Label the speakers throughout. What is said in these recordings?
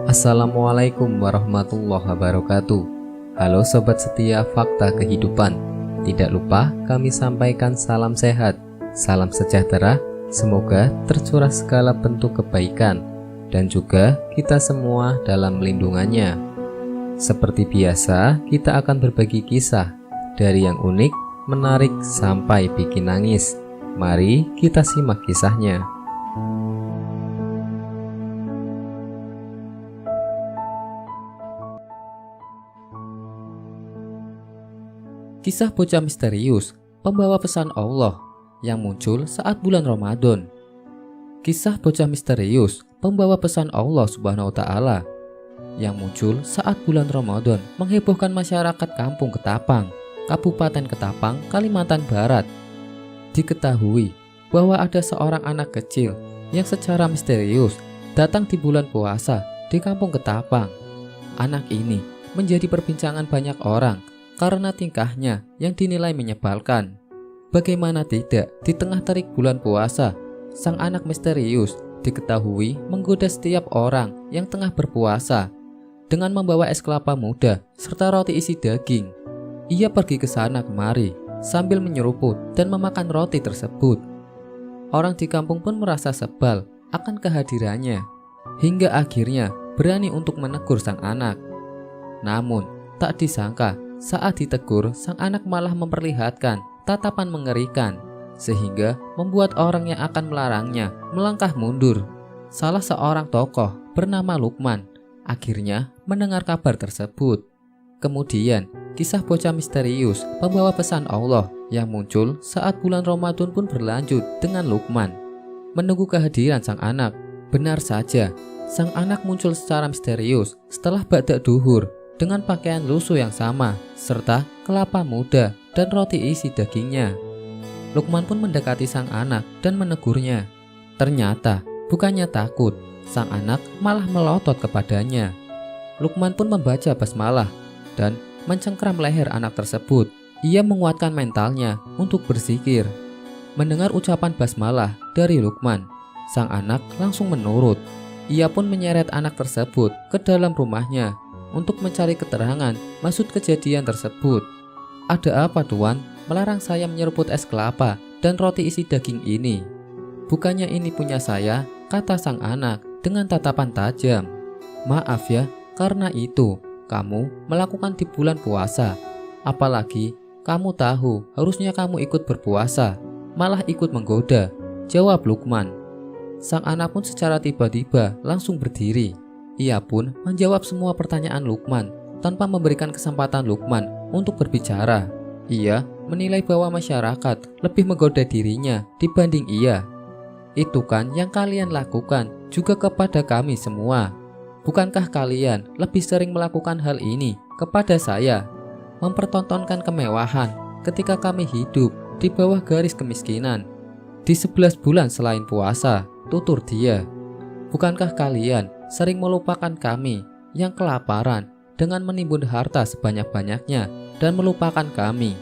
Speaker 1: Assalamualaikum warahmatullahi wabarakatuh. Halo sobat setia Fakta Kehidupan. Tidak lupa kami sampaikan salam sehat, salam sejahtera. Semoga tercurah segala bentuk kebaikan dan juga kita semua dalam lindungannya. Seperti biasa, kita akan berbagi kisah dari yang unik, menarik sampai bikin nangis. Mari kita simak kisahnya. Kisah bocah misterius, pembawa pesan Allah yang muncul saat bulan Ramadan. Kisah bocah misterius, pembawa pesan Allah Subhanahu wa Ta'ala yang muncul saat bulan Ramadan menghebohkan masyarakat Kampung Ketapang, Kabupaten Ketapang, Kalimantan Barat. Diketahui bahwa ada seorang anak kecil yang secara misterius datang di bulan puasa di Kampung Ketapang. Anak ini menjadi perbincangan banyak orang karena tingkahnya yang dinilai menyebalkan. Bagaimana tidak, di tengah terik bulan puasa, sang anak misterius diketahui menggoda setiap orang yang tengah berpuasa dengan membawa es kelapa muda serta roti isi daging. Ia pergi ke sana kemari sambil menyeruput dan memakan roti tersebut. Orang di kampung pun merasa sebal akan kehadirannya, hingga akhirnya berani untuk menegur sang anak. Namun, tak disangka saat ditegur, sang anak malah memperlihatkan tatapan mengerikan, sehingga membuat orang yang akan melarangnya melangkah mundur. Salah seorang tokoh bernama Lukman akhirnya mendengar kabar tersebut. Kemudian, kisah bocah misterius pembawa pesan Allah yang muncul saat bulan Ramadan pun berlanjut dengan Lukman menunggu kehadiran sang anak. Benar saja, sang anak muncul secara misterius setelah ba'da duhur dengan pakaian lusuh yang sama, serta kelapa muda dan roti isi dagingnya. Lukman pun mendekati sang anak dan menegurnya. Ternyata, bukannya takut, sang anak malah melotot kepadanya. Lukman pun membaca basmalah dan mencengkram leher anak tersebut. Ia menguatkan mentalnya untuk berzikir. Mendengar ucapan basmalah dari Lukman, sang anak langsung menurut. Ia pun menyeret anak tersebut ke dalam rumahnya untuk mencari keterangan maksud kejadian tersebut. Ada apa tuan melarang saya menyeruput es kelapa dan roti isi daging ini? Bukannya ini punya saya, kata sang anak dengan tatapan tajam. Maaf ya, karena itu kamu melakukan di bulan puasa. Apalagi kamu tahu harusnya kamu ikut berpuasa, malah ikut menggoda, jawab Lukman. Sang anak pun secara tiba-tiba langsung berdiri. Ia pun menjawab semua pertanyaan Lukman tanpa memberikan kesempatan Lukman untuk berbicara. Ia menilai bahwa masyarakat lebih menggoda dirinya dibanding ia. Itu kan yang kalian lakukan juga kepada kami semua. Bukankah kalian lebih sering melakukan hal ini kepada saya? Mempertontonkan kemewahan ketika kami hidup di bawah garis kemiskinan di 11 bulan selain puasa, tutur dia. Bukankah kalian sering melupakan kami yang kelaparan dengan menimbun harta sebanyak-banyaknya dan melupakan kami?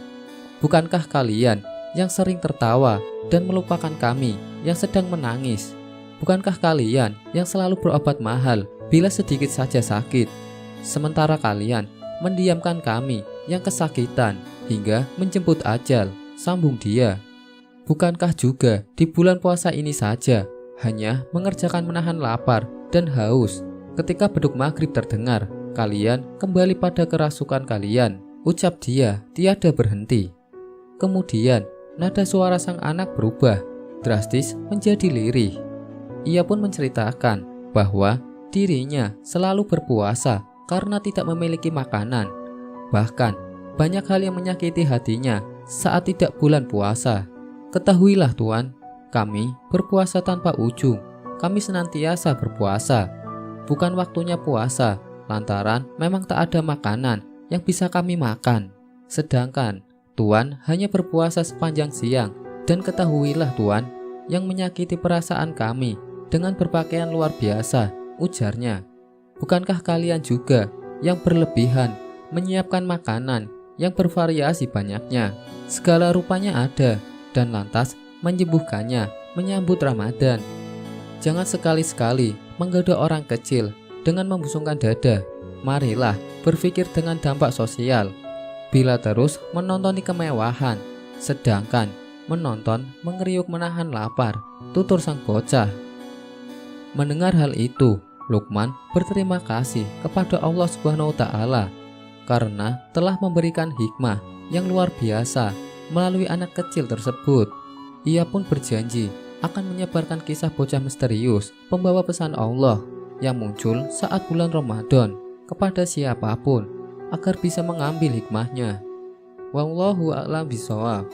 Speaker 1: Bukankah kalian yang sering tertawa dan melupakan kami yang sedang menangis? Bukankah kalian yang selalu berobat mahal bila sedikit saja sakit, sementara kalian mendiamkan kami yang kesakitan hingga menjemput ajal, sambung dia. Bukankah juga di bulan puasa ini saja hanya mengerjakan menahan lapar dan haus? Ketika beduk maghrib terdengar, kalian kembali pada kerasukan kalian, ucap dia tiada berhenti. Kemudian nada suara sang anak berubah drastis menjadi lirih. Ia pun menceritakan bahwa dirinya selalu berpuasa karena tidak memiliki makanan. Bahkan banyak hal yang menyakiti hatinya saat tidak bulan puasa. Ketahuilah tuan, kami berpuasa tanpa ujung. Kami senantiasa berpuasa. Bukan waktunya puasa, lantaran memang tak ada makanan yang bisa kami makan. Sedangkan Tuan hanya berpuasa sepanjang siang. Dan ketahuilah tuan, yang menyakiti perasaan kami dengan berpakaian luar biasa, ujarnya. Bukankah kalian juga yang berlebihan menyiapkan makanan yang bervariasi banyaknya, segala rupanya ada, dan lantas menyembuhkannya menyambut Ramadan? Jangan sekali-sekali menggoda orang kecil dengan membusungkan dada. Marilah berpikir dengan dampak sosial. Bila terus menonton kemewahan, sedangkan menonton mengeriuk menahan lapar, tutur sang bocah. Mendengar hal itu, Lukman berterima kasih kepada Allah Subhanahu wa Ta'ala karena telah memberikan hikmah yang luar biasa melalui anak kecil tersebut. Ia pun berjanji akan menyebarkan kisah bocah misterius pembawa pesan Allah yang muncul saat bulan Ramadan kepada siapapun agar bisa mengambil hikmahnya. Wallahu a'lam bishawab.